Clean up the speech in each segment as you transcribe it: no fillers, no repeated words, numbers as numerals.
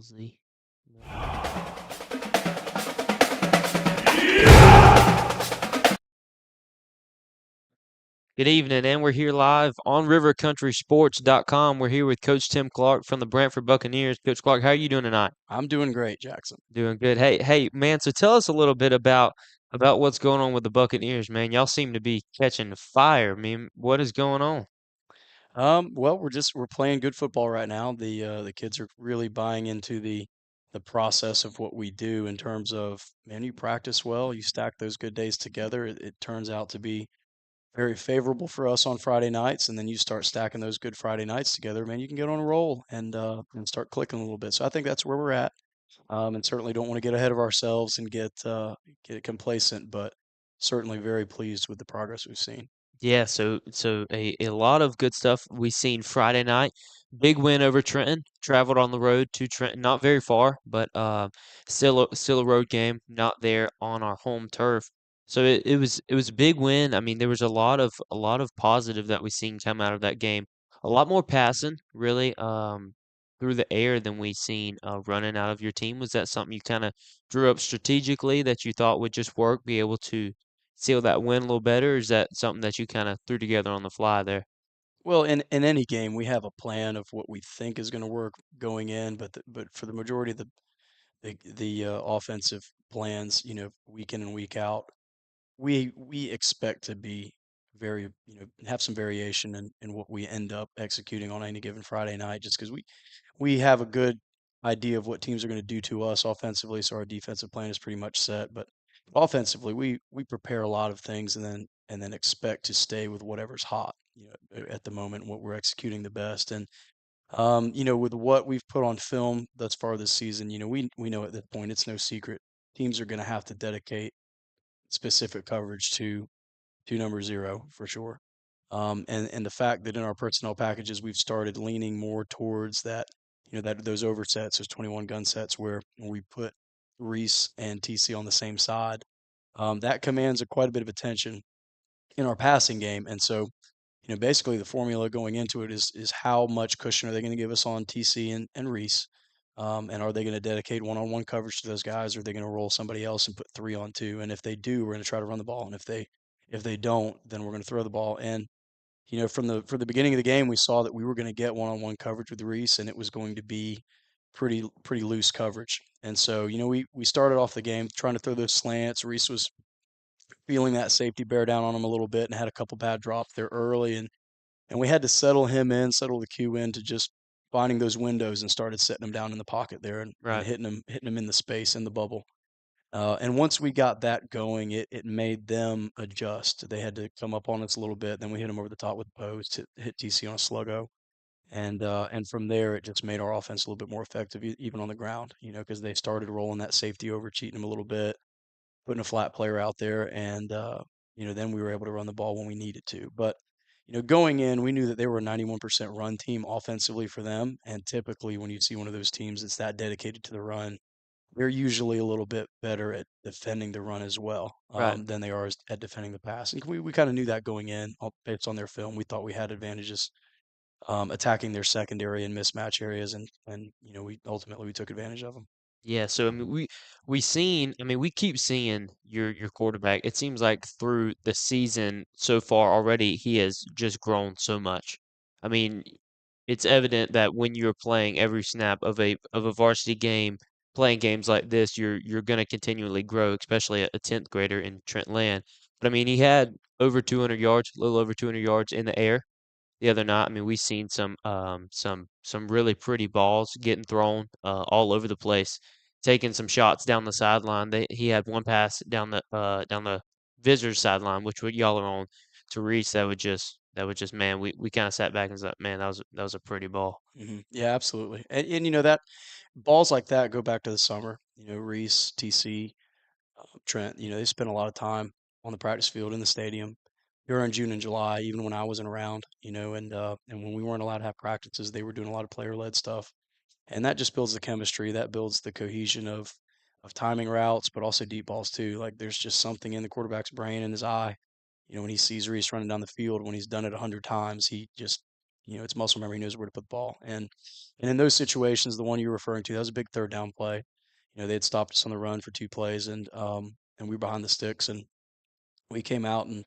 Z. Good evening, and we're here live on rivercountrysports.com. We're here with Coach Tim Clark from the Branford Buccaneers. Coach Clark, how are you doing tonight? I'm doing great, Jackson. Doing good. Hey, man. So tell us a little bit about what's going on with the Buccaneers, man. Y'all seem to be catching fire. I mean, what is going on? Well, we're playing good football right now. The kids are really buying into the process of what we do in terms of, man, you practice well, you stack those good days together. It turns out to be very favorable for us on Friday nights, and then you start stacking those good Friday nights together, man, you can get on a roll and start clicking a little bit. So I think that's where we're at. And certainly don't want to get ahead of ourselves and get complacent, but certainly very pleased with the progress we've seen. Yeah, so a lot of good stuff we seen Friday night. Big win over Trenton. Traveled on the road to Trenton, not very far, but still a road game, not there on our home turf. So it was a big win. I mean, there was a lot of positive that we seen come out of that game. A lot more passing, really, through the air than we seen running out of your team. Was that something you kind of drew up strategically that you thought would just work, be able to seal that win a little better? Or is that something that you kind of threw together on the fly there? Well, in any game, we have a plan of what we think is going to work going in, but for the majority of the offensive plans, week in and week out, we expect to be very, have some variation in what we end up executing on any given Friday night, just because we have a good idea of what teams are going to do to us offensively, so our defensive plan is pretty much set. But offensively, we prepare a lot of things and then expect to stay with whatever's hot, at the moment, what we're executing the best. And with what we've put on film thus far this season, we know at this point it's no secret teams are going to have to dedicate specific coverage to number zero for sure. And the fact that in our personnel packages we've started leaning more towards that, that those oversets, those 21 gun sets where we put Reese and TC on the same side, that commands quite a bit of attention in our passing game. And so, basically the formula going into it is how much cushion are they going to give us on TC and Reese? And are they going to dedicate one-on-one coverage to those guys, or are they going to roll somebody else and put three on two? And if they do, we're going to try to run the ball. And if they don't, then we're going to throw the ball. And from the beginning of the game, we saw that we were going to get one-on-one coverage with Reese, and it was going to be pretty loose coverage. And so, we started off the game trying to throw those slants. Reese was feeling that safety bear down on him a little bit and had a couple bad drops there early, and we had to settle the Q in to just finding those windows and started setting them down in the pocket there and Right. hitting them in the space in the bubble. And once we got that going, it made them adjust. They had to come up on us a little bit. Then we hit them over the top with the post, hit TC on a sluggo, and from there it just made our offense a little bit more effective, even on the ground. Because they started rolling that safety over, cheating them a little bit, putting a flat player out there, and then we were able to run the ball when we needed to. But going in, we knew that they were a 91% run team offensively for them, and typically when you see one of those teams that's that dedicated to the run, they're usually a little bit better at defending the run as well, Right. than they are at defending the pass. And we kind of knew that going in, based on their film. We thought we had advantages, attacking their secondary and mismatch areas, and we took advantage of them. Yeah, so I mean we keep seeing your quarterback. It seems like through the season so far already he has just grown so much. I mean, it's evident that when you're playing every snap of a varsity game, playing games like this, you're going to continually grow, especially a 10th grader in Trent Land. But I mean, he had over 200 yards, a little over 200 yards in the air the other night. I mean, we've seen some really pretty balls getting thrown all over the place, taking some shots down the sideline. He had one pass down the visitors sideline, which what y'all are on, to reach. That would just man, we kind of sat back and said, man, that was a pretty ball. Yeah, absolutely. And that balls like that go back to the summer. Reese, TC, Trent. They spent a lot of time on the practice field in the stadium during June and July, even when I wasn't around. And when we weren't allowed to have practices, they were doing a lot of player-led stuff, and that just builds the chemistry. That builds the cohesion of timing routes, but also deep balls too. Like there's just something in the quarterback's brain and his eye. When he sees Reese running down the field, when he's done it 100 times, he just it's muscle memory. He knows where to put the ball. And in those situations, the one you're referring to, that was a big third down play. They had stopped us on the run for 2 plays, and we were behind the sticks, and we came out, and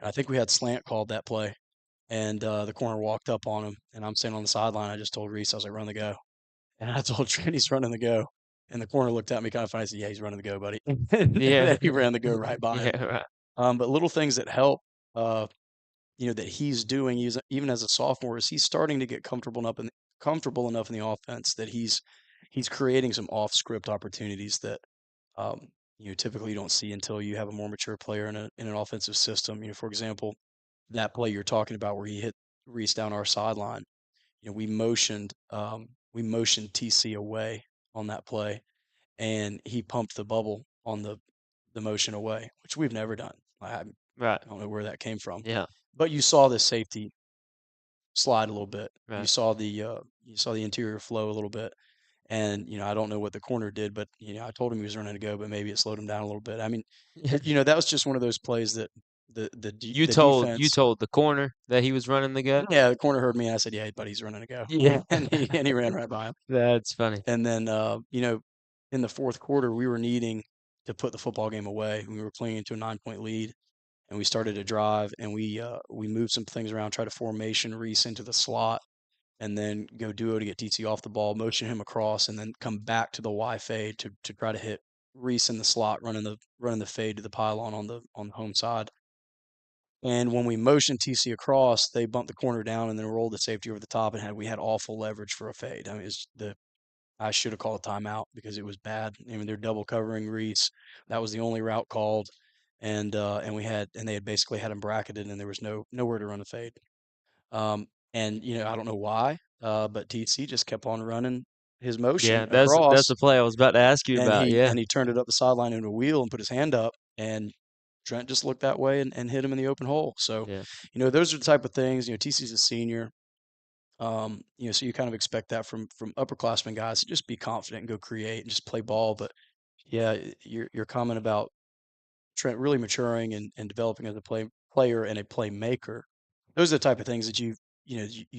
I think we had slant called that play, and the corner walked up on him, and I'm standing on the sideline. I just told Reese, I was like, run the go. And I told Trent he's running the go. And the corner looked at me kind of funny. I said, yeah, he's running the go, buddy. And Yeah. then he ran the go right by him. Yeah, right. But little things that help, uh, that he's doing, even as a sophomore, is he's starting to get comfortable enough in the offense that he's creating some off script opportunities that typically you don't see until you have a more mature player in an offensive system. For example, that play you're talking about where he hit Reese down our sideline. We motioned TC away on that play, and he pumped the bubble on the motion away, which we've never done. I Right. don't know where that came from, Yeah. but you saw the safety slide a little bit. You Right. saw the interior flow a little bit, and I don't know what the corner did, but I told him he was running to go, but maybe it slowed him down a little bit. I mean, that was just one of those plays that You the told defense. the corner that he was running the go? Yeah, the corner heard me, and I said, "Yeah, buddy, he's running to go," Yeah. and he ran right by him. That's funny. And then, in the fourth quarter, we were needing to put the football game away. We were clinging to a 9-point lead, and we started to drive, and we moved some things around, tried to formation Reese into the slot, and then go duo to get TC off the ball, motion him across, and then come back to the Y fade to try to hit Reese in the slot, running the fade to the pylon on the home side. And when we motioned TC across, they bumped the corner down and then rolled the safety over the top, and we had awful leverage for a fade. I mean, I should have called a timeout because it was bad. I mean, they're double covering Reese. That was the only route called, and they had basically had him bracketed, and there was nowhere to run a fade. And I don't know why, but TC just kept on running his Yeah, motion that's across, the play I was about to ask you and about, he yeah. and he turned it up the sideline into a wheel and put his hand up, and Trent just looked that way and hit him in the open hole. So, Yeah. those are the type of things. TC's a senior. So you kind of expect that from upperclassmen guys to just be confident and go create and just play ball. But yeah, your comment about Trent really maturing and developing as a player and a playmaker, those are the type of things that you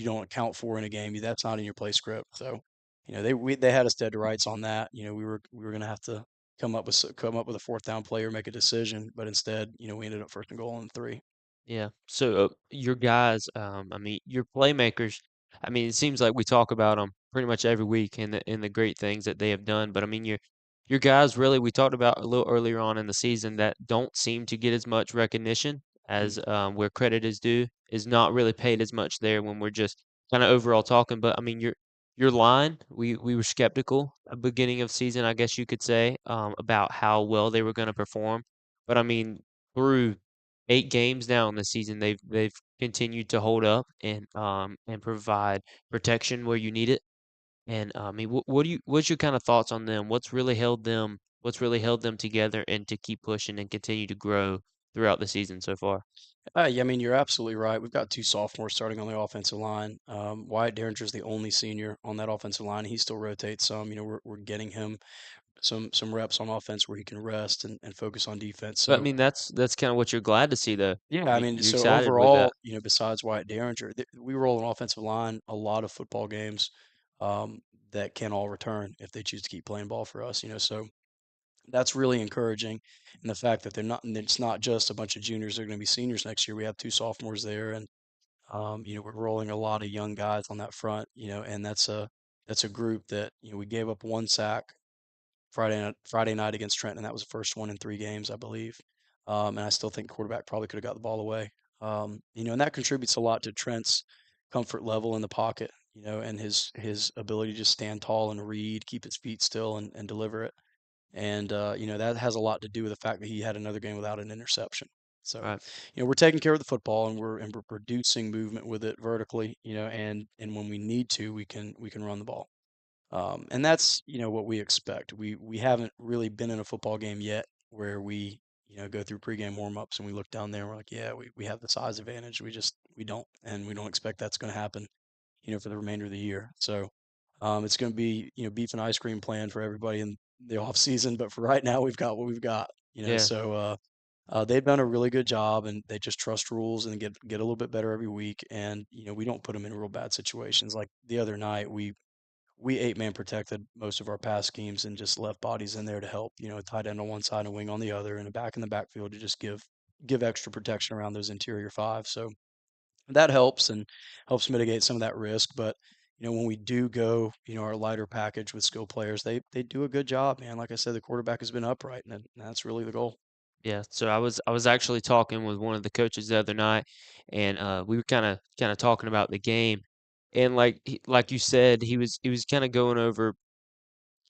don't account for in a game. That's not in your play script. So, they had us dead to rights on that. We were gonna have to come up with a fourth down play or make a decision, but instead, we ended up first and goal on 3. Yeah. So your guys, I mean, your playmakers. I mean, it seems like we talk about them pretty much every week in the great things that they have done. But I mean, your guys really. We talked about a little earlier on in the season that don't seem to get as much recognition as where credit is due. Is not really paid as much there when we're just kind of overall talking. But I mean, your line. We were skeptical at the beginning of season, I guess you could say, about how well they were going to perform. But I mean, through 8 games now in the season, they've continued to hold up and provide protection where you need it. And I mean, what's your kind of thoughts on them? What's really held them together and to keep pushing and continue to grow throughout the season so far? Yeah, I mean, you're absolutely right. We've got two sophomores starting on the offensive line. Wyatt Derringer's the only senior on that offensive line. He still rotates some. We're getting him some reps on offense where he can rest and focus on defense. But I So mean, that's kind of what you're glad to see, though. yeah, I I mean, mean, you're so excited with that. overall, besides Wyatt Derringer, we roll an offensive line a lot of football games that can all return if they choose to keep playing ball for us. So that's really encouraging. And the fact that and it's not just a bunch of juniors, they're going to be seniors next year. We have two sophomores there, and we're rolling a lot of young guys on that front, and that's a group that, we gave up one sack Friday night against Trenton. That was the first one in 3 games, I believe. And I still think the quarterback probably could have got the ball away. And that contributes a lot to Trent's comfort level in the pocket, and his ability to just stand tall and read, keep his feet still, and deliver it. And that has a lot to do with the fact that he had another game without an interception. So, Right. we're taking care of the football, and we're producing movement with it vertically, and when we need to, we can run the ball. And that's what we expect. We haven't really been in a football game yet where we go through pregame warmups and we look down there and we're like, yeah, we have the size advantage. We don't, and we don't expect that's going to happen for the remainder of the year. So it's going to be beef and ice cream plan for everybody in the off season. But for right now, we've got what we've got. Yeah. So They've done a really good job, and they just trust rules and get a little bit better every week. And we don't put them in real bad situations. Like the other night, we 8-man protected most of our pass schemes and just left bodies in there to help. A tight end on one side and a wing on the other, and a back in the backfield to just give extra protection around those interior five. So that helps and helps mitigate some of that risk. But when we do go, our lighter package with skill players, they do a good job, man. Like I said, the quarterback has been upright, and that's really the goal. Yeah, so I was actually talking with one of the coaches the other night, and we were kind of talking about the game, and like you said, he was kind of going over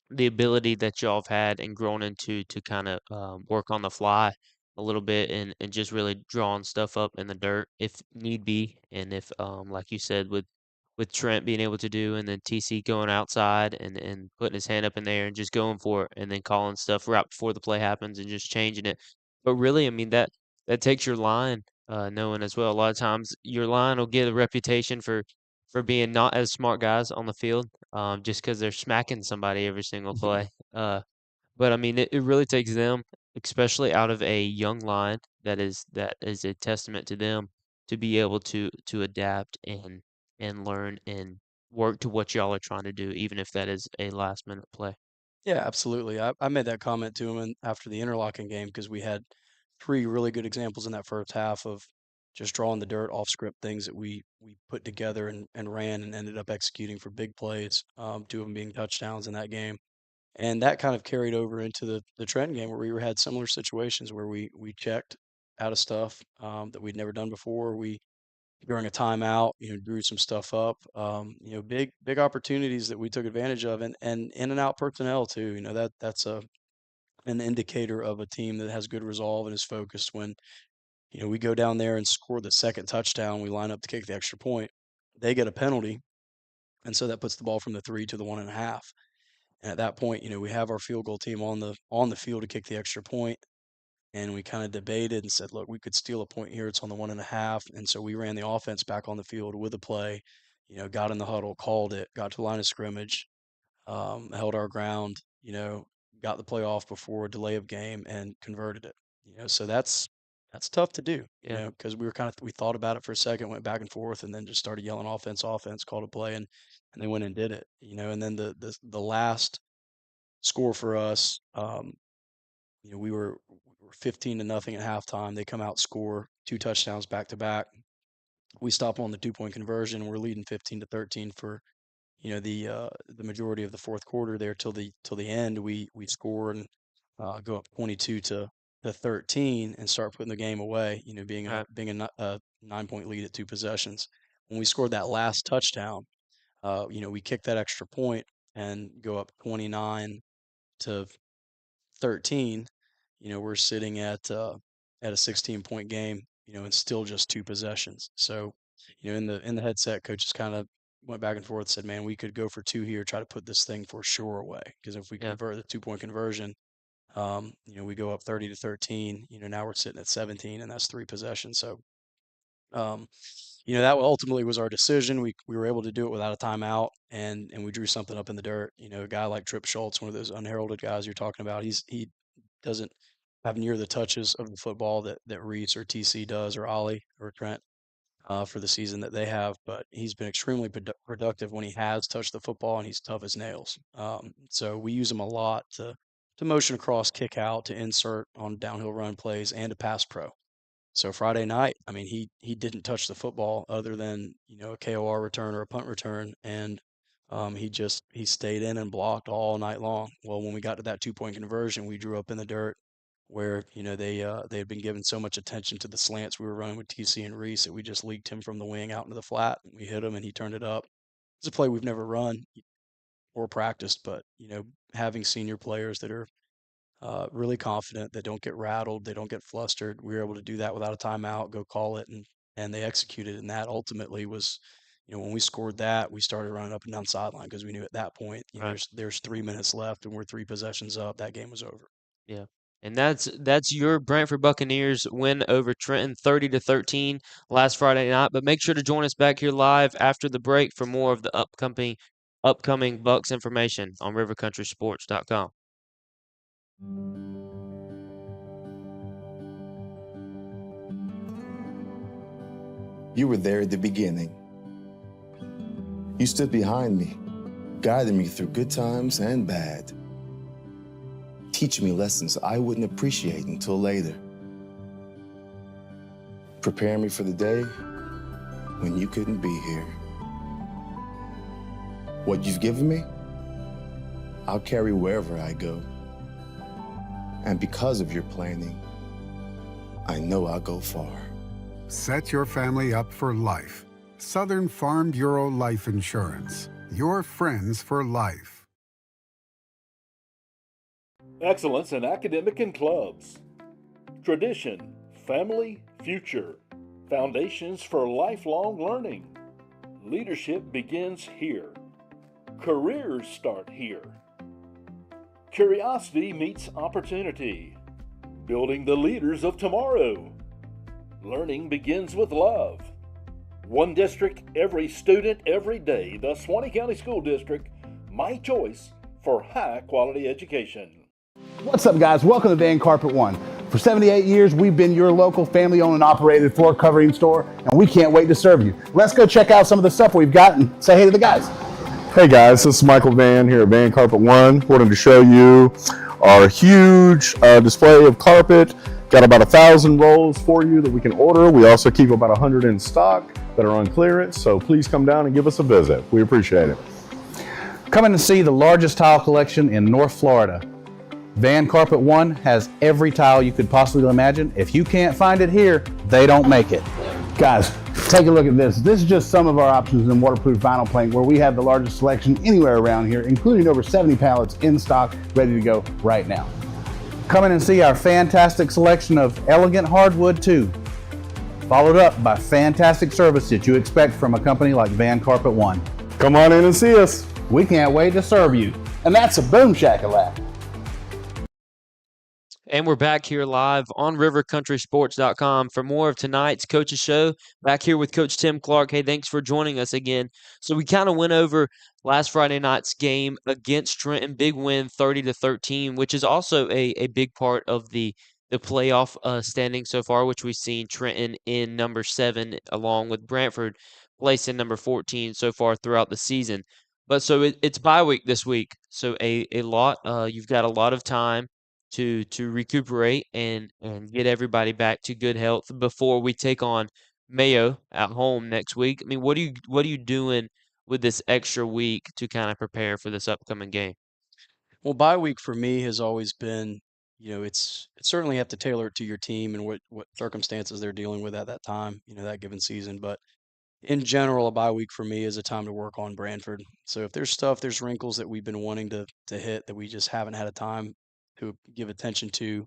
the ability that y'all have had and grown into to kind of work on the fly a little bit and just really drawing stuff up in the dirt if need be, and if like you said with Trent being able to do, and then TC going outside and putting his hand up in there and just going for it, and then calling stuff right before the play happens and just changing it. But really, I mean that takes your line knowing as well. A lot of times your line will get a reputation for being not as smart guys on the field, just because 'cause they're smacking somebody every single play. But I mean, it really takes them, especially out of a young line that is a testament to them to be able to adapt and learn and work to what y'all are trying to do, even if that is a last minute play. Yeah, absolutely. I made that comment to him after the interlocking game because we had three really good examples in that first half of just drawing the dirt off script things that we put together and ran and ended up executing for big plays, two of them being touchdowns in that game. And that kind of carried over into the Trenton game where we had similar situations where we checked out of stuff that we'd never done before. We during a timeout, drew some stuff up. Big opportunities that we took advantage of, and in and out personnel too. That's an indicator of a team that has good resolve and is focused. When we go down there and score the second touchdown, we line up to kick the extra point. They get a penalty, and so that puts the ball from the 3 to the 1.5. And at that point, we have our field goal team on the field to kick the extra point, and we kind of debated and said, look, we could steal a point here. It's on the 1.5. And so we ran the offense back on the field with a play, got in the huddle, called it, got to the line of scrimmage, held our ground, got the play off before a delay of game and converted it. So that's tough to do, Yeah, because we thought about it for a second, went back and forth, and then just started yelling offense, called a play, and they went and did it, and then the last score for us, we were 15 to nothing at halftime. They come out, score two touchdowns back to back. We stop on the 2-point conversion. We're leading 15-13 for the majority of the fourth quarter there till the end. We score and go up 22 to 13 and start putting the game away. Being a right. being a, a 9-point lead at two possessions. When we scored that last touchdown, we kick that extra point and go up 29 to 13. We're sitting at a 16-point game, and still just two possessions. So, in the headset, coaches kind of went back and forth, said, "Man, we could go for two here, try to put this thing for sure away, because if we Yeah, convert the 2-point conversion, we go up 30 to 13. Now we're sitting at 17, and that's three possessions. So, um, that ultimately was our decision. We were able to do it without a timeout, and we drew something up in the dirt. A guy like Trip Schultz, one of those unheralded guys you're talking about, he doesn't have near the touches of the football that Reese or TC does, or Ollie or Trent, for the season that they have. But he's been extremely productive when he has touched the football, and he's tough as nails. So we use him a lot to motion across, kick out, to insert on downhill run plays, and to pass pro. So Friday night, I mean, he didn't touch the football other than a KOR return or a punt return, and he stayed in and blocked all night long. Well, when we got to that 2-point conversion, we drew up in the dirt where they had been given so much attention to the slants we were running with TC and Reese that we just leaked him from the wing out into the flat. We hit him and he turned it up. It's a play we've never run or practiced, but having senior players that are really confident. They don't get rattled. They don't get flustered. We were able to do that without a timeout, go call it, and they executed. And that ultimately was, when we scored that, we started running up and down the sideline because we knew at that point, right. there's 3 minutes left and we're three possessions up. That game was over. Yeah. And that's your Branford Buccaneers win over Trenton 30-13 last Friday night. But make sure to join us back here live after the break for more of the upcoming Bucks information on rivercountrysports.com. You were there at the beginning. You stood behind me, guiding me through good times and bad, teaching me lessons I wouldn't appreciate until later, preparing me for the day when you couldn't be here. What you've given me, I'll carry wherever I go. And because of your planning, I know I'll go far. Set your family up for life. Southern Farm Bureau Life Insurance. Your friends for life. Excellence in academic and clubs. Tradition, family, future. Foundations for lifelong learning. Leadership begins here. Careers start here. Curiosity meets opportunity. Building the leaders of tomorrow. Learning begins with love. One district, every student, every day. The Suwannee County School District, my choice for high quality education. What's up, guys? Welcome to Van Carpet One. For 78 years, we've been your local family-owned and operated floor covering store, and we can't wait to serve you. Let's go check out some of the stuff we've got and say hey to the guys. Hey guys, this is Michael Van here at Van Carpet One. Wanted to show you our huge display of carpet. Got about 1,000 rolls for you that we can order. We also keep about 100 in stock that are on clearance, so please come down and give us a visit. We appreciate it. Come in and see the largest tile collection in North Florida. Van Carpet One has every tile you could possibly imagine. If you can't find it here, they don't make it. Guys, take a look at this. This is just some of our options in waterproof vinyl plank, where we have the largest selection anywhere around here, including over 70 pallets in stock, ready to go right now. Come in and see our fantastic selection of elegant hardwood too, followed up by fantastic service that you expect from a company like Van Carpet One. Come on in and see us. We can't wait to serve you. And that's a boom shakalaka. And we're back here live on rivercountrysports.com for more of tonight's Coach's Show. Back here with Coach Tim Clark. Hey, thanks for joining us again. So we kind of went over last Friday night's game against Trenton. Big win, 30-13, which is also a big part of the playoff standing so far, which we've seen Trenton in number 7 along with Branford placed in number 14 so far throughout the season. But so it's bye week this week. So you've got a lot of time to recuperate and get everybody back to good health before we take on Mayo at home next week. I mean, what are you doing with this extra week to kind of prepare for this upcoming game? Well, bye week for me has always been, it's certainly have to tailor it to your team and what circumstances they're dealing with at that time, that given season. But in general, a bye week for me is a time to work on Branford. So if there's wrinkles that we've been wanting to hit that we just haven't had a time to give attention to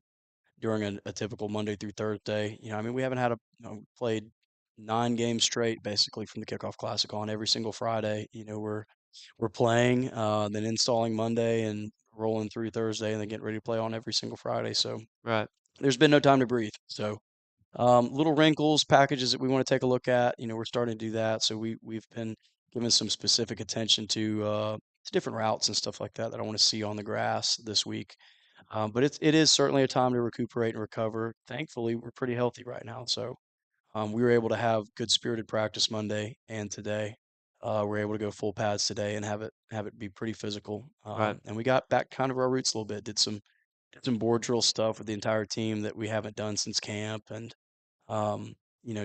during a typical Monday through Thursday. We haven't had played 9 games straight basically from the kickoff classic on every single Friday. We're playing, then installing Monday and rolling through Thursday and then getting ready to play on every single Friday. So Right. there's been no time to breathe. So little wrinkles, packages that we want to take a look at. We're starting to do that. So we've been giving some specific attention to different routes and stuff like that I want to see on the grass this week. But it is certainly a time to recuperate and recover. Thankfully, we're pretty healthy right now, so we were able to have good spirited practice Monday and today. We're able to go full pads today and have it be pretty physical. Right. And we got back kind of our roots a little bit. Did some board drill stuff with the entire team that we haven't done since camp, and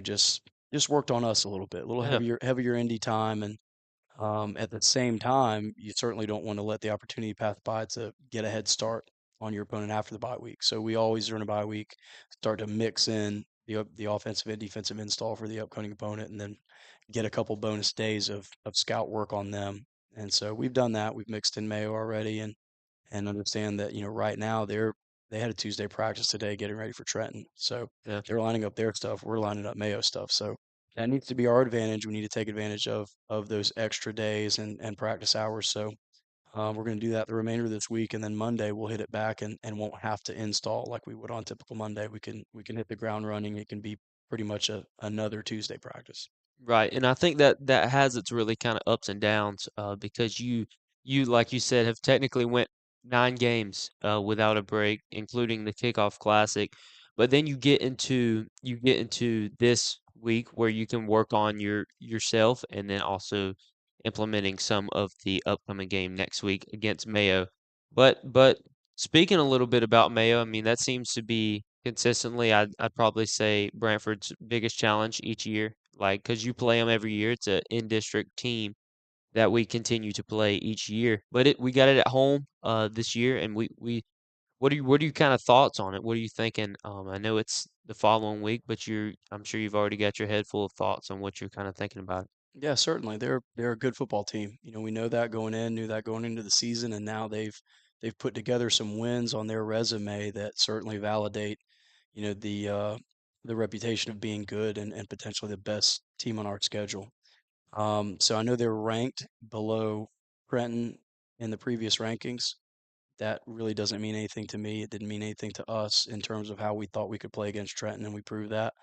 just worked on us a little bit, a little Yeah. heavier indie time, and at the same time, you certainly don't want to let the opportunity pass by to get a head start on your opponent after the bye week. So we always during a bye week start to mix in the offensive and defensive install for the upcoming opponent, and then get a couple bonus days of scout work on them. And so we've done that. We've mixed in Mayo already, and understand that right now they had a Tuesday practice today getting ready for Trenton. So Yeah. they're lining up their stuff. We're lining up Mayo stuff. So that needs to be our advantage. We need to take advantage of those extra days and practice hours. So we're going to do that the remainder of this week, and then Monday we'll hit it back and won't have to install like we would on typical Monday. We can hit the ground running. It can be pretty much another Tuesday practice. Right, and I think that has its really kind of ups and downs because you like you said have technically went 9 games without a break, including the kickoff classic, but then you get into this week where you can work on yourself and then also implementing some of the upcoming game next week against Mayo. But speaking a little bit about Mayo, I mean that seems to be consistently I'd probably say Brantford's biggest challenge each year. Like, because you play them every year, it's a in-district team that we continue to play each year. But we got it at home this year, and we what are your kind of thoughts on it? What are you thinking? I know it's the following week, but I'm sure you've already got your head full of thoughts on what you're kind of thinking about. Yeah, certainly. They're a good football team. You know, we know that going in, knew that going into the season, and now they've put together some wins on their resume that certainly validate, you know, the reputation of being good and potentially the best team on our schedule. So I know they're ranked below Trenton in the previous rankings. That really doesn't mean anything to me. It didn't mean anything to us in terms of how we thought we could play against Trenton, and we proved that.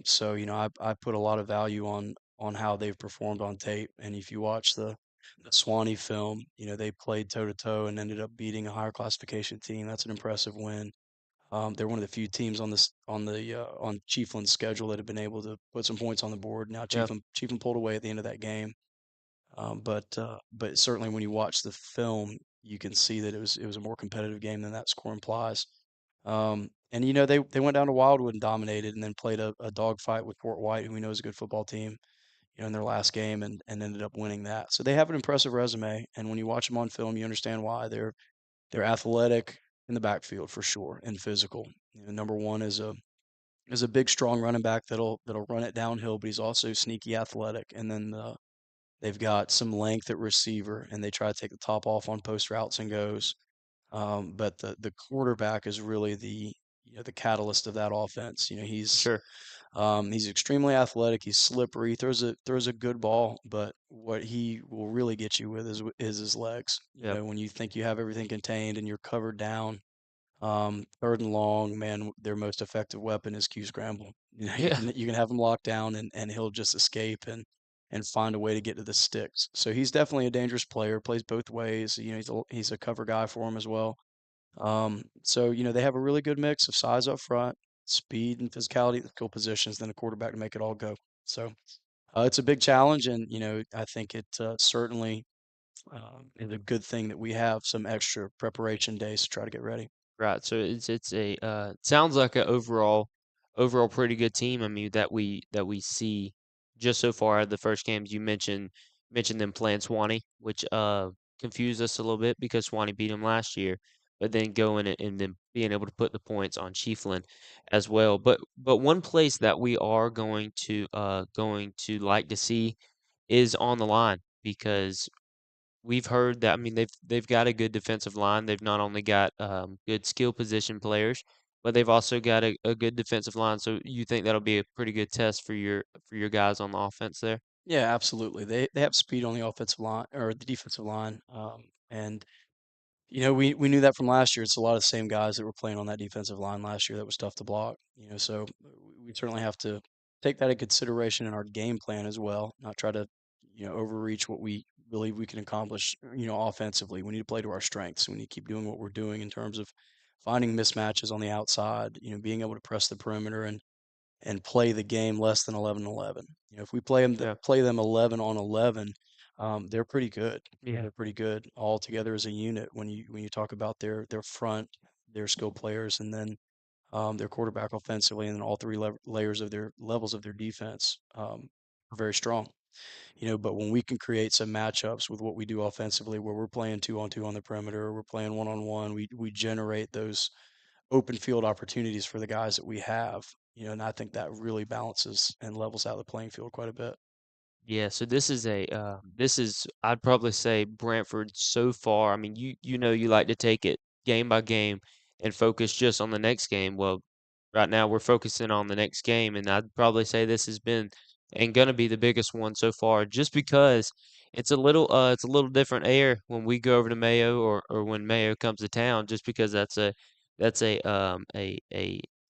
So you know, I put a lot of value on how they've performed on tape. And if you watch the Swanee film, you know, they played toe to toe and ended up beating a higher classification team. That's an impressive win. They're one of the few teams on Chiefland's schedule that have been able to put some points on the board. Now Yeah, Chiefland pulled away at the end of that game, but certainly when you watch the film, you can see that it was a more competitive game than that score implies. And you know they went down to Wildwood and dominated, and then played a dogfight with Fort White, who we know is a good football team, you know, in their last game, and ended up winning that. So they have an impressive resume, and when you watch them on film, you understand why. They're athletic in the backfield for sure and physical. You know, number one is a big, strong running back that'll run it downhill, but he's also sneaky athletic. And then they've got some length at receiver, and they try to take the top off on post routes and goes. But the quarterback is really the catalyst of that offense. You know, sure. he's extremely athletic. He's slippery. He throws a good ball, but what he will really get you with is his legs. You Yep. know, when you think you have everything contained and you're covered down, third and long, man, their most effective weapon is Q scramble. You know, Yeah. you can have him locked down, and he'll just escape and find a way to get to the sticks. So he's definitely a dangerous player. Plays both ways. You know, he's a cover guy for him as well. So you know they have a really good mix of size up front, speed and physicality at the skill positions, then a quarterback to make it all go. So it's a big challenge, and you know I think it certainly is a good thing that we have some extra preparation days to try to get ready. Right. So it's a sounds like a overall pretty good team. I mean that we see just so far out of the first games. You mentioned them playing Swanee, which confused us a little bit because Swanee beat them last year, but then going and then being able to put the points on Chiefland as well. But one place that we are going to like to see is on the line because we've heard that. I mean, they've got a good defensive line. They've not only got good skill position players, but they've also got a good defensive line. So you think that'll be a pretty good test for your guys on the offense there? Yeah, absolutely. They have speed on the offensive line or the defensive line, and you know, we knew that from last year. It's a lot of the same guys that were playing on that defensive line last year that was tough to block. You know, so we certainly have to take that in consideration in our game plan as well. Not try to, you know, overreach what we believe we can accomplish. You know, offensively, we need to play to our strengths. We need to keep doing what we're doing in terms of finding mismatches on the outside. You know, being able to press the perimeter and play the game less than 11-11. You know, if we Yeah. play them 11 on 11, they're pretty good. Yeah. They're pretty good all together as a unit when you talk about their front, their skill players, and then their quarterback offensively, and then all three layers of their levels of their defense are very strong. You know, but when we can create some matchups with what we do offensively, where we're playing 2-on-2 on the perimeter, or we're playing 1-on-1, we generate those open field opportunities for the guys that we have, you know, and I think that really balances and levels out the playing field quite a bit. Yeah, so this is I'd probably say Brantford so far. I mean, you know you like to take it game by game and focus just on the next game. Well, right now we're focusing on the next game, and I'd probably say this has been and gonna be the biggest one so far, just because it's a little different air when we go over to Mayo or when Mayo comes to town, just because that's a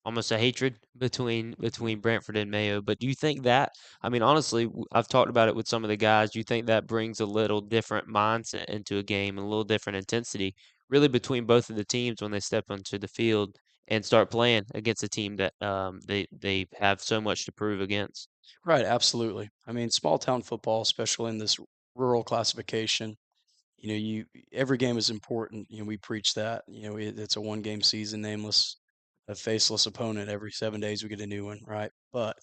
almost a hatred between Brantford and Mayo. But do you think that I mean, honestly, I've talked about it with some of the guys. Do you think that brings a little different mindset into a game, a little different intensity, really between both of the teams when they step onto the field and start playing against a team that they have so much to prove against. Right, absolutely. I mean, small town football, especially in this rural classification, you every game is important. We preach that. It's a one game season, nameless, a faceless opponent. Every 7 days we get a new one, right? But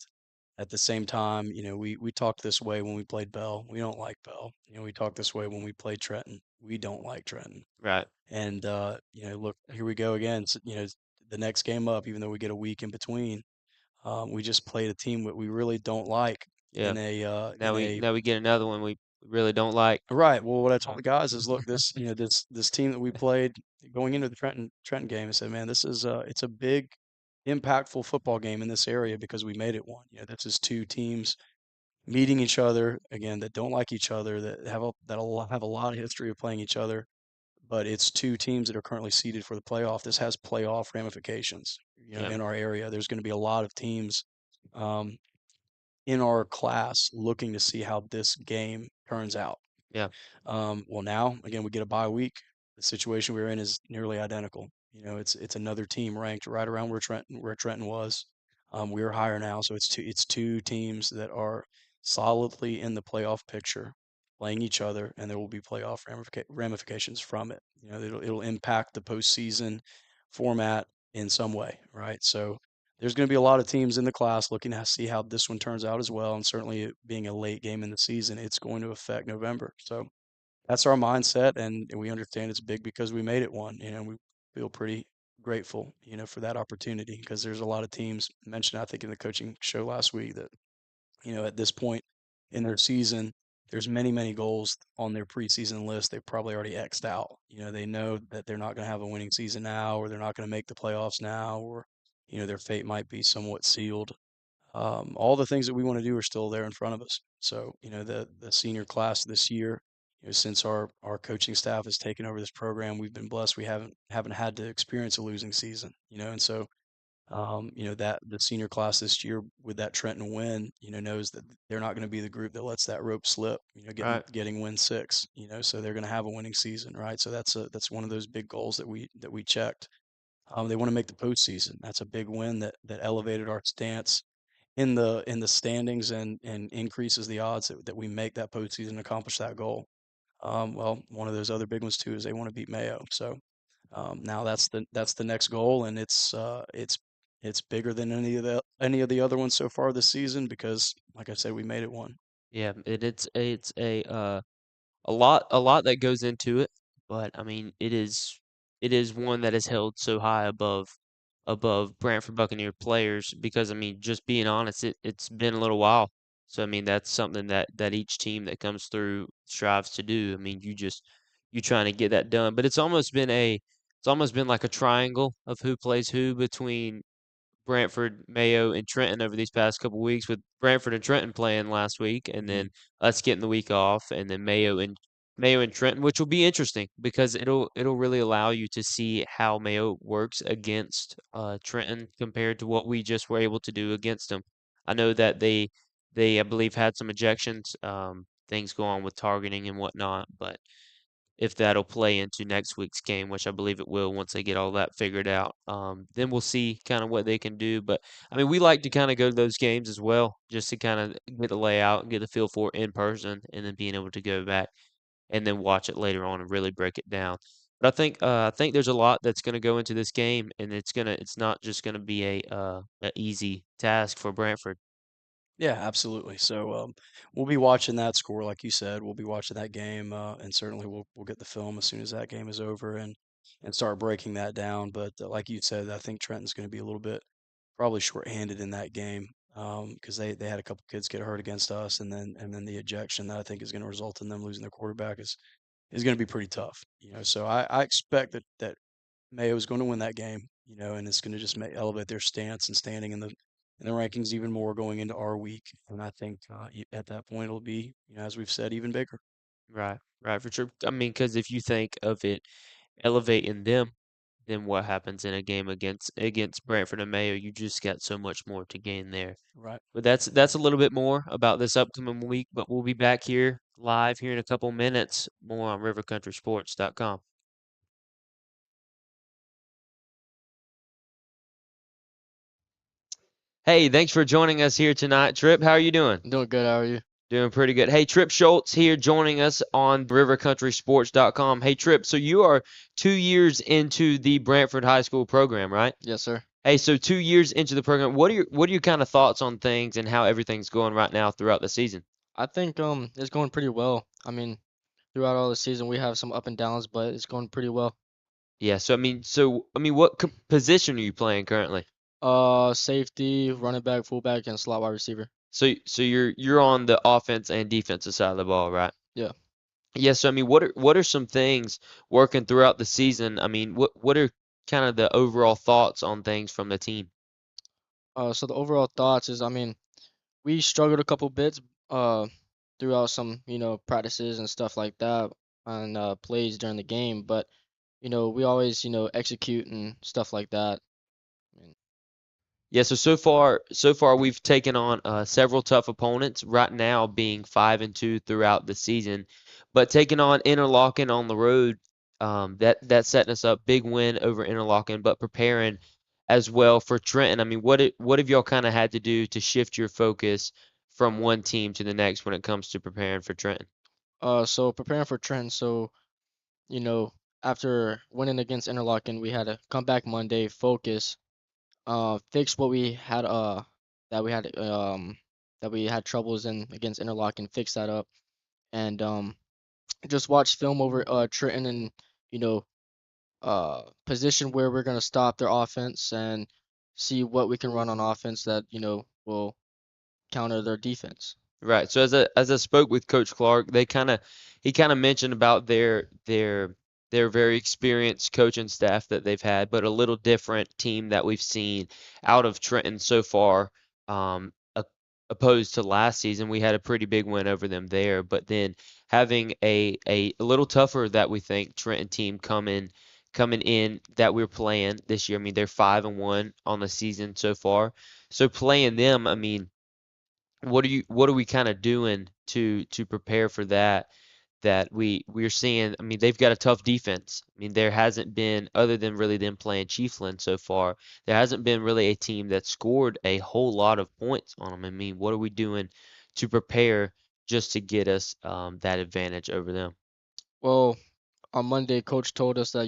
at the same time, we talked this way when we played Bell. We don't like Bell. We talked this way when we played Trenton. We don't like Trenton. Right. And look, here we go again. So, the next game up, even though we get a week in between, we just played a team that we really don't like Yeah. in a Now we get another one we really don't like. right. Well, what I told the guys is, look, this team that we played going into the Trenton game, I said, man, this is it's a big, impactful football game in this area because we made it one. This is two teams meeting each other again that don't like each other, that have a lot of history of playing each other, but it's two teams that are currently seeded for the playoff. This has playoff ramifications, Yeah. in our area. There's going to be a lot of teams um, in our class looking to see how this game turns out. Yeah. Well, now again we get a bye week. The situation we're in is nearly identical. It's another team ranked right around where Trenton was. We're higher now, so it's two teams that are solidly in the playoff picture, playing each other, and there will be playoff ramifications from it. It'll impact the postseason format in some way, right? So there's going to be a lot of teams in the class looking to see how this one turns out as well, and certainly it being a late game in the season, it's going to affect November. So that's our mindset, and we understand it's big because we made it one. We feel pretty grateful, for that opportunity because there's a lot of teams mentioned, I think, in the coaching show last week that, at this point in their season, there's many, many goals on their preseason list they've probably already X'd out. They know that they're not going to have a winning season now, or they're not going to make the playoffs now, or, their fate might be somewhat sealed. All the things that we want to do are still there in front of us. So, the senior class this year, since our coaching staff has taken over this program, we've been blessed. We haven't had to experience a losing season, and so that the senior class this year with that Trenton win, knows that they're not going to be the group that lets that rope slip, getting Right. getting win six, so they're going to have a winning season, right? So that's one of those big goals that we checked. They want to make the postseason. That's a big win that elevated our stance in the standings and increases the odds that we make that postseason and accomplish that goal. Well, one of those other big ones too is they want to beat Mayo. So now that's the next goal, and it's bigger than any of the other ones so far this season because, like I said, we made it one. Yeah. It's a lot that goes into it, but I mean it is one that is held so high above Branford Buccaneer players because I mean just being honest, it's been a little while. So I mean that's something that each team that comes through strives to do. I mean you trying to get that done, but it's almost been like a triangle of who plays who between Brantford, Mayo, and Trenton over these past couple weeks, with Brantford and Trenton playing last week, and Hmm. then us getting the week off, and then Mayo and Trenton, which will be interesting because it'll really allow you to see how Mayo works against Trenton compared to what we just were able to do against them. I know that they I believe had some ejections, things go on with targeting and whatnot, but if that'll play into next week's game, which I believe it will once they get all that figured out. Then we'll see kind of what they can do. But I mean, we like to kind of go to those games as well, just to kind of get the layout and get the feel for it in person, and then being able to go back and then watch it later on and really break it down. But I think there's a lot that's going to go into this game, and it's not just going to be a easy task for Brantford. Yeah, absolutely. So we'll be watching that score, like you said. We'll be watching that game, and certainly we'll get the film as soon as that game is over and start breaking that down. But like you said, I think Trenton's going to be a little bit probably shorthanded in that game because they had a couple kids get hurt against us, and then the ejection that I think is going to result in them losing their quarterback is going to be pretty tough. So I expect that Mayo is going to win that game, and it's going to just elevate their stance and standing in the rankings even more going into our week. And I think at that point it'll be, as we've said, even bigger. Right, right, for sure. I mean, because if you think of it elevating them, then what happens in a game against Brantford and Mayo? You just got so much more to gain there. Right. But that's a little bit more about this upcoming week. But we'll be back here live here in a couple minutes. More on rivercountrysports.com. Hey, thanks for joining us here tonight, Trip. How are you doing? I'm doing good. How are you? Doing pretty good. Hey, Trip Schultz here joining us on rivercountrysports.com. Hey, Trip, so you are 2 years into the Branford High School program, right? Yes, sir. Hey, so 2 years into the program, what are your kind of thoughts on things and how everything's going right now throughout the season? I think it's going pretty well. I mean, throughout all the season we have some up and downs, but it's going pretty well. Yeah, so I mean, what position are you playing currently? Safety, running back, fullback, and slot wide receiver. So you're on the offense and defensive side of the ball, right? Yeah. Yeah, so I mean, what are some things working throughout the season? I mean, what are kind of the overall thoughts on things from the team? So the overall thoughts is, I mean, we struggled a couple bits uh throughout some, practices and stuff like that and plays during the game, but we always, execute and stuff like that. I mean, Yeah, so far we've taken on several tough opponents. Right now, being 5-2 throughout the season, but taking on Interlochen on the road, that's setting us up. Big win over Interlochen, but preparing as well for Trenton. I mean, what have y'all kind of had to do to shift your focus from one team to the next when it comes to preparing for Trenton? so preparing for Trent, so you know, after winning against Interlaken, we had to come back Monday, focus, fix what we had, that we had, that we had troubles in against Interlaken, fix that up, and just watch film over Trenton and you know, position where we're gonna stop their offense and see what we can run on offense that will counter their defense. Right. So as I spoke with Coach Clark, he kind of mentioned about their very experienced coaching staff that they've had, but a little different team that we've seen out of Trenton so far. Opposed to last season, we had a pretty big win over them there, but then having a little tougher that we think Trenton team coming in that we're playing this year. I mean, they're 5-1 on the season so far. So playing them, I mean, what are we kind of doing to prepare for that we're seeing? I mean, they've got a tough defense. I mean, there hasn't been, other than really them playing Chiefland so far, there hasn't been really a team that scored a whole lot of points on them. I mean, what are we doing to prepare just to get us that advantage over them? Well, on Monday, coach told us that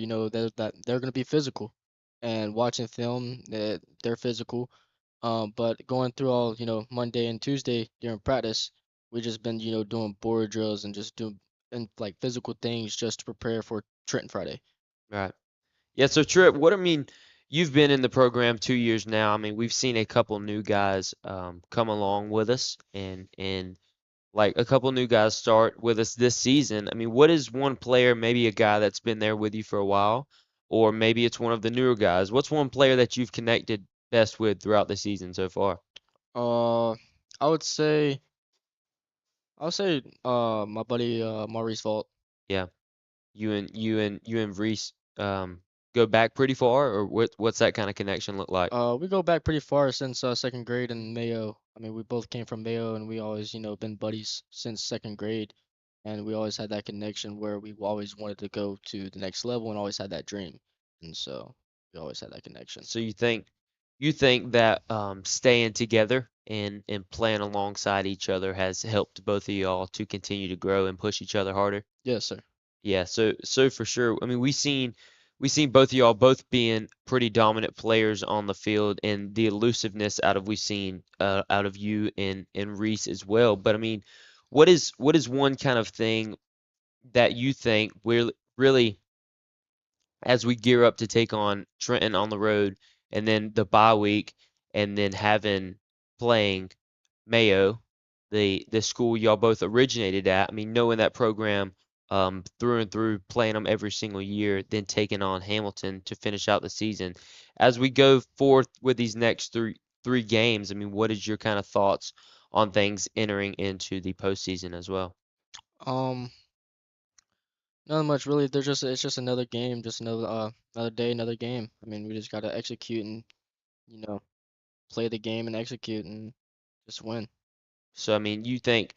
that they're gonna be physical, and watching film that they're physical. But going through all Monday and Tuesday during practice, we just been doing board drills and just doing and like physical things just to prepare for Trenton Friday. Right. Yeah, so Trip, what I mean, you've been in the program 2 years now. I mean, we've seen a couple new guys come along with us, and like a couple new guys start with us this season. I mean, what is one player, maybe a guy that's been there with you for a while, or maybe it's one of the newer guys? What's one player that you've connected best with throughout the season so far? Uh, I would say my buddy Maurice Vault. Yeah, you and Reese go back pretty far, or what's that kind of connection look like? We go back pretty far since second grade in Mayo. I mean, we both came from Mayo, and we always, been buddies since second grade, and we always had that connection where we always wanted to go to the next level and always had that dream, and so we always had that connection. So you think that staying together and playing alongside each other has helped both of y'all to continue to grow and push each other harder? Yes, sir. Yeah, so for sure. I mean, we seen both of y'all both being pretty dominant players on the field, and the elusiveness we've seen out of you and Reese as well. But I mean, what is one kind of thing that you think will really, as we gear up to take on Trenton on the road, and then the bye week, and then having playing Mayo, the school y'all both originated at. I mean, knowing that program through and through, playing them every single year, then taking on Hamilton to finish out the season. As we go forth with these next three games, I mean, what is your kind of thoughts on things entering into the postseason as well? Um, Not much really. It's just another game, just another day, another game. I mean, we just gotta execute and you know play the game and execute and just win. So I mean, you think,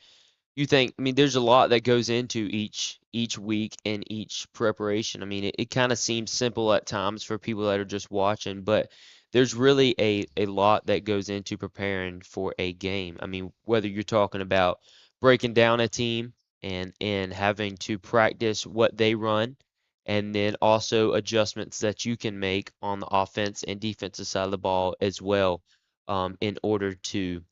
I mean, there's a lot that goes into each week and each preparation. I mean, it kind of seems simple at times for people that are just watching, but there's really a lot that goes into preparing for a game. I mean, whether you're talking about breaking down a team and having to practice what they run, and then also adjustments that you can make on the offense and defensive side of the ball as well, in order to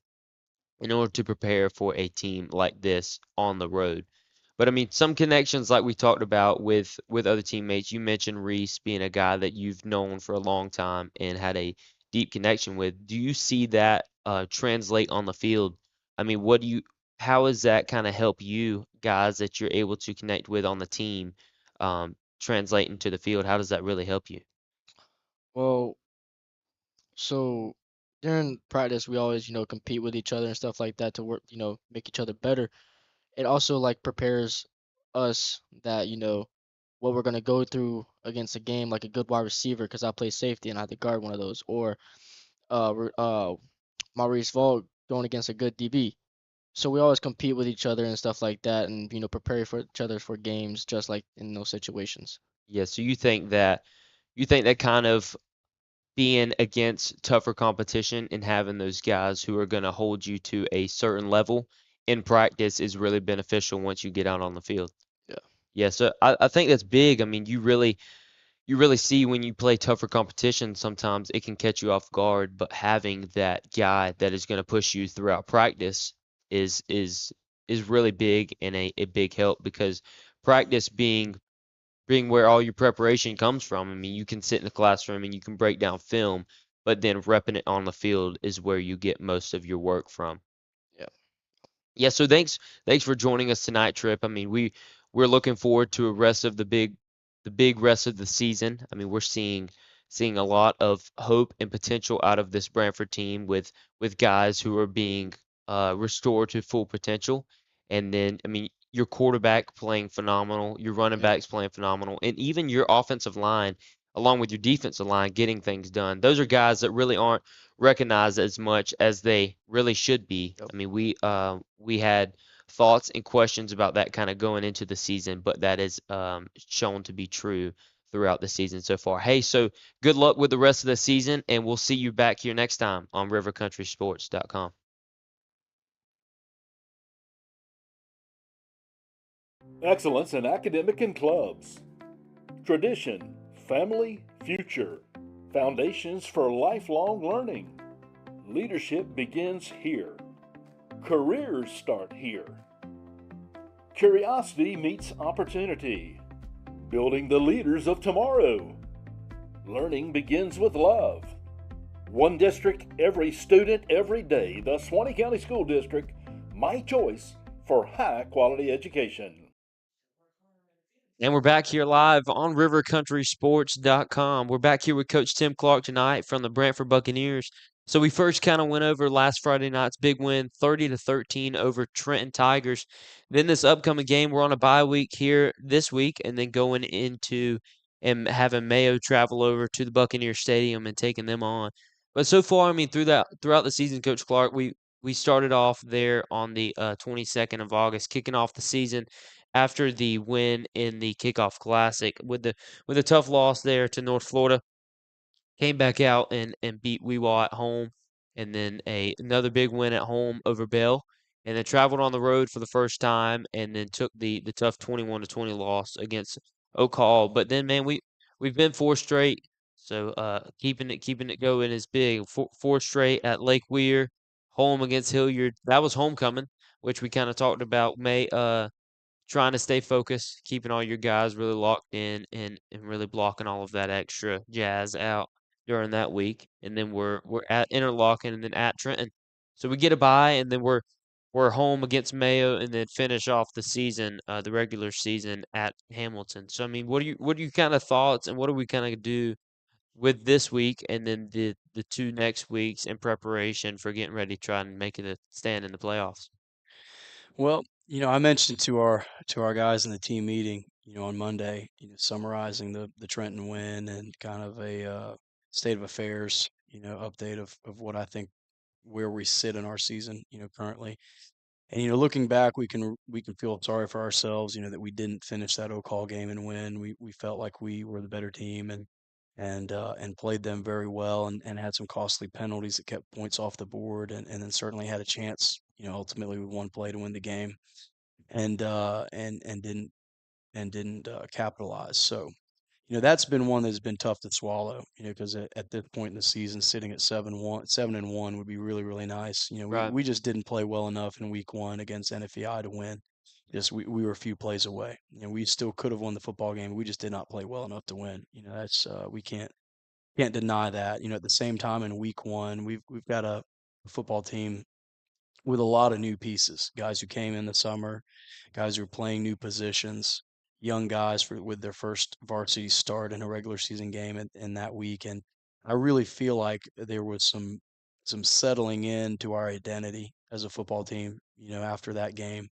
prepare for a team like this on the road. But I mean, some connections like we talked about with other teammates. You mentioned Reese being a guy that you've known for a long time and had a deep connection with. Do you see that translate on the field? I mean, how does that kind of help you guys that you're able to connect with on the team translate into the field? How does that really help you? Well, so during practice, we always, compete with each other and stuff like that to work, make each other better. It also like prepares us that, what we're gonna go through against a game like a good wide receiver because I play safety and I have to guard one of those, or Maurice Vaugh going against a good DB. So we always compete with each other and stuff like that, and prepare for each other for games, just like in those situations. Yeah, so you think that kind of being against tougher competition and having those guys who are going to hold you to a certain level in practice is really beneficial once you get out on the field. Yeah. Yeah, so I think that's big. I mean, you really see when you play tougher competition, sometimes it can catch you off guard, but having that guy that is going to push you throughout practice is really big and a big help because practice being where all your preparation comes from. I mean, you can sit in the classroom and you can break down film, but then repping it on the field is where you get most of your work from. Yeah. Yeah, so thanks for joining us tonight, Trip. I mean, we're looking forward to a rest of the big rest of the season. I mean, we're seeing a lot of hope and potential out of this Branford team with guys who are being restored to full potential. And then, I mean, your quarterback playing phenomenal, your running Yeah. backs playing phenomenal, and even your offensive line, along with your defensive line, getting things done. Those are guys that really aren't recognized as much as they really should be. Yep. I mean, we had thoughts and questions about that kind of going into the season, but that is shown to be true throughout the season so far. Hey, so good luck with the rest of the season, and we'll see you back here next time on rivercountrysports.com. Excellence in academic and clubs. Tradition, family, future. Foundations for lifelong learning. Leadership begins here. Careers start here. Curiosity meets opportunity. Building the leaders of tomorrow. Learning begins with love. One district, every student, every day. The Swanee County School District, my choice for high quality education. And we're back here live on rivercountrysports.com. We're back here with Coach Tim Clark tonight from the Branford Buccaneers. So we first kind of went over last Friday night's big win, 30-13 over Trenton Tigers. Then this upcoming game, we're on a bye week here this week, and then going into and having Mayo travel over to the Buccaneer Stadium and taking them on. But so far, I mean, throughout the season, Coach Clark, we started off there on the 22nd of August, kicking off the season after the win in the Kickoff Classic with a tough loss there to North Florida. Came back out and beat Weewa at home, and then another big win at home over Bell, and then traveled on the road for the first time, and then took the tough 21-20 loss against Oak Hall. But then, man, we've been four straight, so keeping it going is big. Four straight at Lake Weir, home against Hilliard. That was homecoming, which we kind of talked about. Trying to stay focused, keeping all your guys really locked in and really blocking all of that extra jazz out during that week. And then we're at Interlochen and then at Trenton. So we get a bye and then we're home against Mayo and then finish off the season, the regular season at Hamilton. So I mean, what are you kind of thoughts and what do we kind of do with this week and then the two next weeks in preparation for getting ready to try and make it a stand in the playoffs? Well, I mentioned to our guys in the team meeting, on Monday, summarizing the Trenton win and kind of a state of affairs, update of what I think where we sit in our season, currently. And looking back, we can feel sorry for ourselves, that we didn't finish that Oak Hall game and win. We felt like we were the better team, and and played them very well, and had some costly penalties that kept points off the board, and then certainly had a chance, ultimately with one play to win the game, and didn't capitalize. So, that's been one that's been tough to swallow, because at this point in the season, sitting at 7-1 would be really, really nice. Right. We just didn't play well enough in week one against NFEI to win. Just we were a few plays away. We still could have won the football game. We just did not play well enough to win. That's we can't deny that. At the same time in week one, we've got a football team with a lot of new pieces, guys who came in the summer, guys who are playing new positions, young guys with their first varsity start in a regular season game in that week. And I really feel like there was some settling into our identity as a football team, after that game,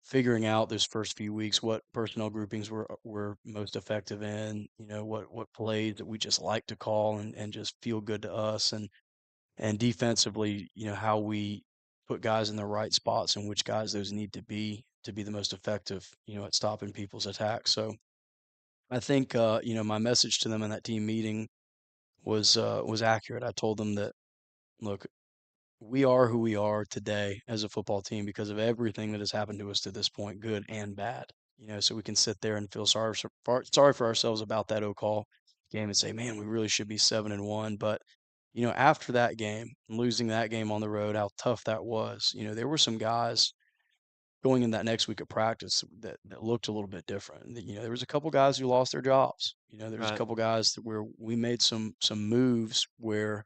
figuring out those first few weeks what personnel groupings were most effective in, what plays that we just like to call and just feel good to us, and defensively, how we put guys in the right spots and which guys those need to be the most effective, at stopping people's attacks. So I think, my message to them in that team meeting was accurate. I told them that, look, we are who we are today as a football team because of everything that has happened to us to this point, good and bad. So we can sit there and feel sorry for ourselves about that O'Call game and say, man, we really should be 7-1. But after that game, losing that game on the road, how tough that was. There were some guys going in that next week of practice that looked a little bit different. There was a couple guys who lost their jobs. There was a Right. couple guys where we made some moves where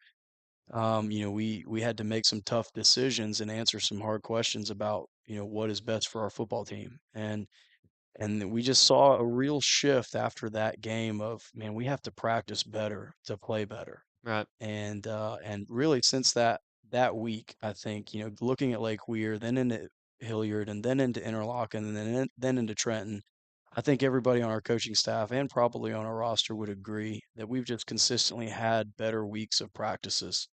we had to make some tough decisions and answer some hard questions about, what is best for our football team. And we just saw a real shift after that game of, man, we have to practice better to play better. Right. And really since that week, I think, looking at Lake Weir, then into Hilliard, and then into Interlochen, and then into Trenton, I think everybody on our coaching staff and probably on our roster would agree that we've just consistently had better weeks of practices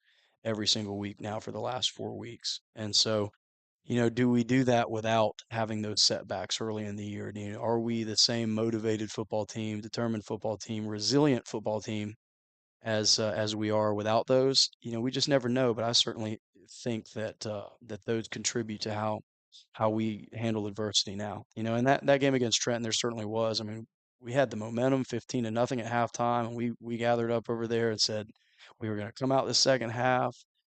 every single week now for the last 4 weeks. And so, do we do that without having those setbacks early in the year? Are we the same motivated football team, determined football team, resilient football team as we are without those? We just never know. But I certainly think that those contribute to how we handle adversity now. And that game against Trenton, there certainly was. I mean, we had the momentum, 15-0 at halftime, and we gathered up over there and said we were going to come out the second half,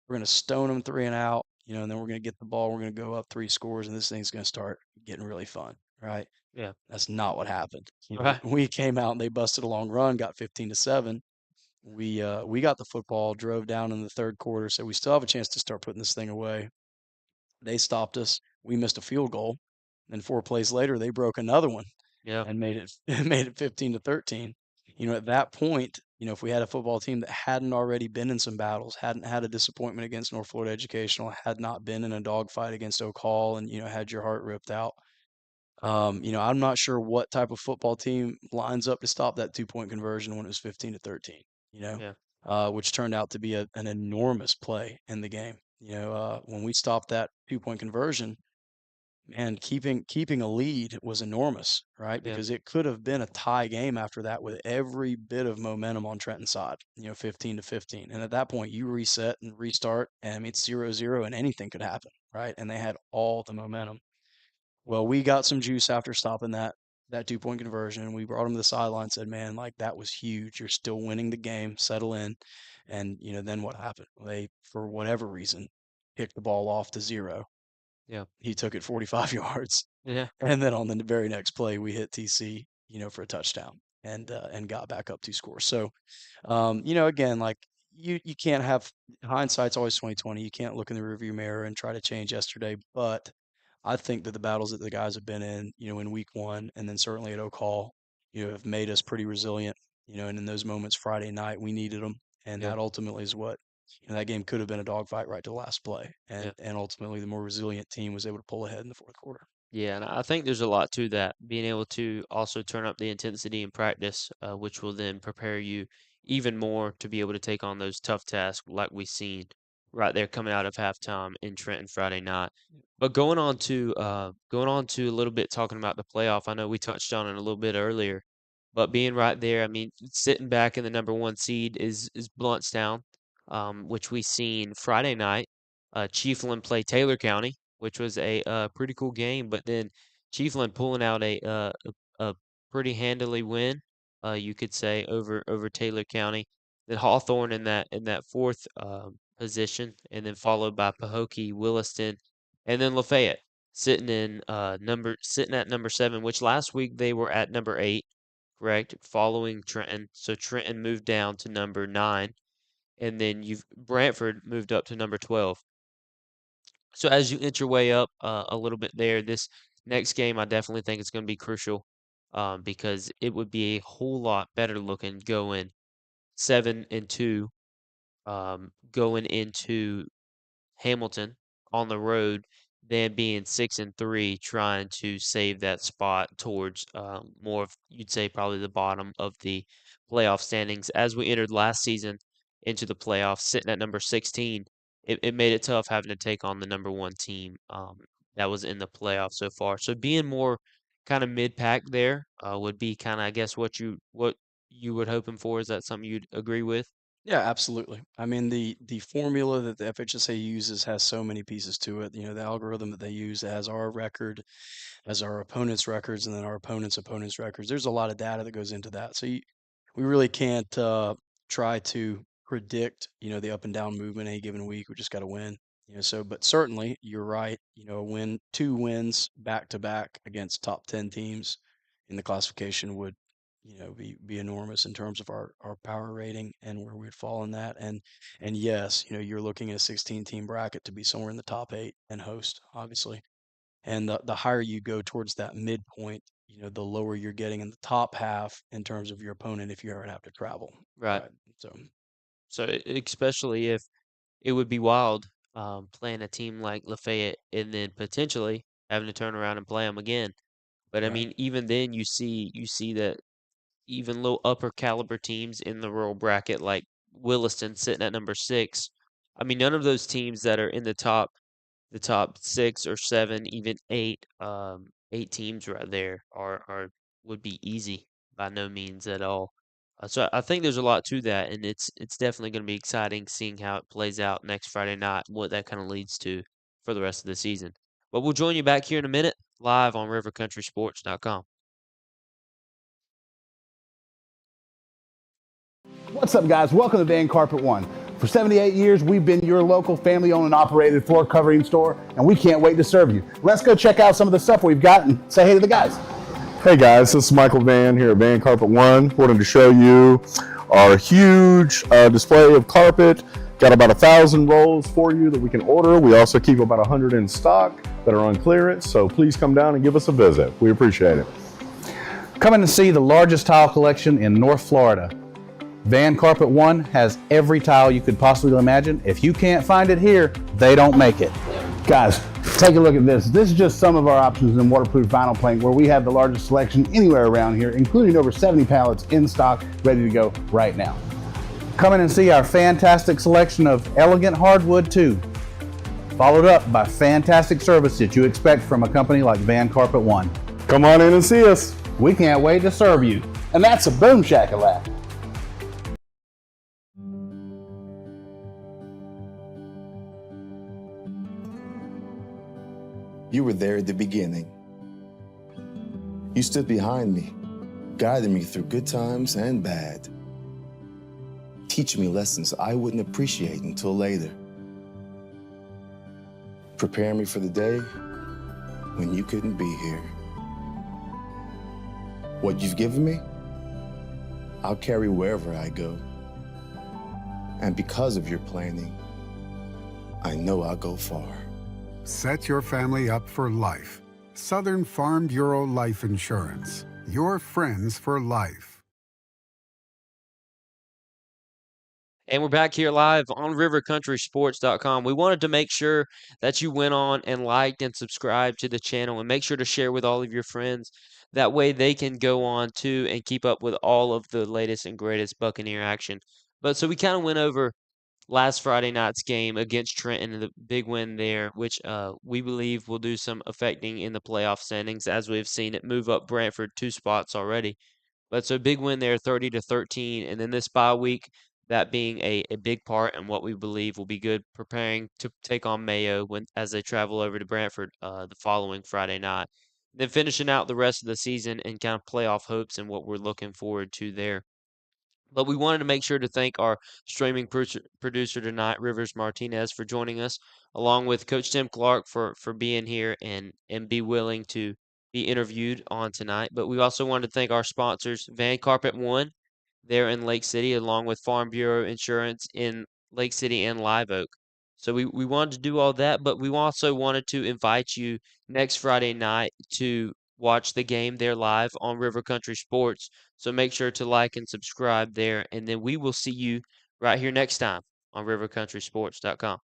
we're going to stone them 3 and out, and then we're going to get the ball, we're going to go up 3 scores, and this thing's going to start getting really fun, right? Yeah. That's not what happened. Right. We came out and they busted a long run, got 15-7. We got the football, drove down in the third quarter, so we still have a chance to start putting this thing away. They stopped us. We missed a field goal. Then 4 plays later, they broke another one Yeah. and made it made it 15-13. At that point, if we had a football team that hadn't already been in some battles, hadn't had a disappointment against North Florida Educational, had not been in a dogfight against Oak Hall, and had your heart ripped out. I'm not sure what type of football team lines up to stop that 2-point conversion when it was 15-13. Yeah. Which turned out to be an enormous play in the game. When we stopped that 2-point conversion, and keeping a lead was enormous, right? Yeah. Because it could have been a tie game after that with every bit of momentum on Trenton's side, 15-15. And at that point, you reset and restart, and I mean, it's 0-0, and anything could happen, right? And they had all the momentum. Well, we got some juice after stopping that 2-point conversion. We brought him to the sideline, said, "Man, like that was huge. You're still winning the game. Settle in." And then what happened? They, for whatever reason, kicked the ball off to zero. Yeah. He took it 45 yards, Yeah. and then on the very next play, we hit TC, for a touchdown and got back up 2 scores. So, again, like you can't have hindsight's always 2020. You can't look in the rearview mirror and try to change yesterday, but I think that the battles that the guys have been in, in week one, and then certainly at Oak Hall, have made us pretty resilient. And in those moments Friday night, we needed them, and Yeah. that ultimately is what, that game could have been a dogfight right to the last play, Yeah. and ultimately the more resilient team was able to pull ahead in the fourth quarter. Yeah, and I think there's a lot to that. Being able to also turn up the intensity in practice, which will then prepare you even more to be able to take on those tough tasks like we seen right there coming out of halftime in Trenton Friday night. But going on to a little bit talking about the playoff. I know we touched on it a little bit earlier. but being right there, I mean, sitting back in the number one seed is Bluntstown, which we seen Friday night. Chiefland play Taylor County, which was a pretty cool game, but then Chiefland pulling out a pretty handily win, you could say, over Taylor County. Then Hawthorne in that fourth position, and then followed by Pahokee, Williston, and then Lafayette sitting at number 7, which last week they were at number 8, correct? Following Trenton. So Trenton moved down to number 9, and then you've Brantford moved up to number 12. So as you inch your way up a little bit there, this next game I definitely think is going to be crucial, because it would be a whole lot better looking going 7-2, going into Hamilton on the road than being 6-3 trying to save that spot towards more of, you'd say, probably the bottom of the playoff standings. As we entered last season into the playoffs, sitting at number 16, it made it tough having to take on the number one team that was in the playoffs so far. So being more kind of mid-pack there would be kind of, I guess, what you would hoping for. Is that something you'd agree with? Yeah, absolutely. I mean, the formula that the FHSA uses has so many pieces to it. You know, the algorithm that they use as our record, as our opponents' records, and then our opponents' records. There's a lot of data that goes into that. So we really can't try to predict, the up and down movement any given week. We just got to win. But certainly you're right. Two wins back to back against top 10 teams in the classification would be enormous in terms of our power rating and where we'd fall in that. And yes, you're looking at a 16 team bracket to be somewhere in the top 8 and host, obviously. And the higher you go towards that midpoint, the lower you're getting in the top half in terms of your opponent if you ever have to travel. Right. Right. So So especially if it would be wild playing a team like Lafayette and then potentially having to turn around and play them again. But I right. mean, even then you see that even low upper caliber teams in the rural bracket like Williston sitting at number 6. I mean, none of those teams that are in the top 6 or 7, even 8, 8 teams right there are would be easy by no means at all. So I think there's a lot to that, and it's definitely going to be exciting seeing how it plays out next Friday night and what that kind of leads to for the rest of the season. But we'll join you back here in a minute, live on rivercountrysports.com. What's up, guys? Welcome to Van Carpet One. For 78 years, we've been your local family-owned and operated floor covering store, and we can't wait to serve you. Let's go check out some of the stuff we've got and say hey to the guys. Hey guys, this is Michael Van here at Van Carpet One. Wanted to show you our huge display of carpet. Got about 1,000 rolls for you that we can order. We also keep about 100 in stock that are on clearance, so please come down and give us a visit. We appreciate it. Come in and see the largest tile collection in North Florida. Van Carpet One has every tile you could possibly imagine. If you can't find it here, they don't make it. Guys, take a look at this. This is just some of our options in waterproof vinyl plank, where we have the largest selection anywhere around here, including over 70 pallets in stock, ready to go right now. Come in and see our fantastic selection of elegant hardwood too, followed up by fantastic service that you expect from a company like Van Carpet One. Come on in and see us. We can't wait to serve you. And that's a boom shakalaka. You were there at the beginning. You stood behind me, guiding me through good times and bad, teaching me lessons I wouldn't appreciate until later, preparing me for the day when you couldn't be here. What you've given me, I'll carry wherever I go. And because of your planning, I know I'll go far. Set your family up for life. Southern Farm Bureau Life Insurance. Your friends for life. And we're back here live on rivercountrysports.com. We wanted to make sure that you went on and liked and subscribed to the channel, and make sure to share with all of your friends. That way they can go on too and keep up with all of the latest and greatest Buccaneer action. But so we kind of went over last Friday night's game against Trenton and the big win there, which we believe will do some affecting in the playoff standings, as we've seen it move up Branford 2 spots already. But so big win there, 30-13, and then this bye week, that being a big part and what we believe will be good preparing to take on Mayo when as they travel over to Branford the following Friday night. Then finishing out the rest of the season and kind of playoff hopes and what we're looking forward to there. But we wanted to make sure to thank our streaming producer tonight, Rivers Martinez, for joining us, along with Coach Tim Clark for being here and be willing to be interviewed on tonight. But we also wanted to thank our sponsors, Van Carpet One, there in Lake City, along with Farm Bureau Insurance in Lake City and Live Oak. So we wanted to do all that, but we also wanted to invite you next Friday night to watch the game there live on River Country Sports. So make sure to like and subscribe there, and then we will see you right here next time on rivercountrysports.com.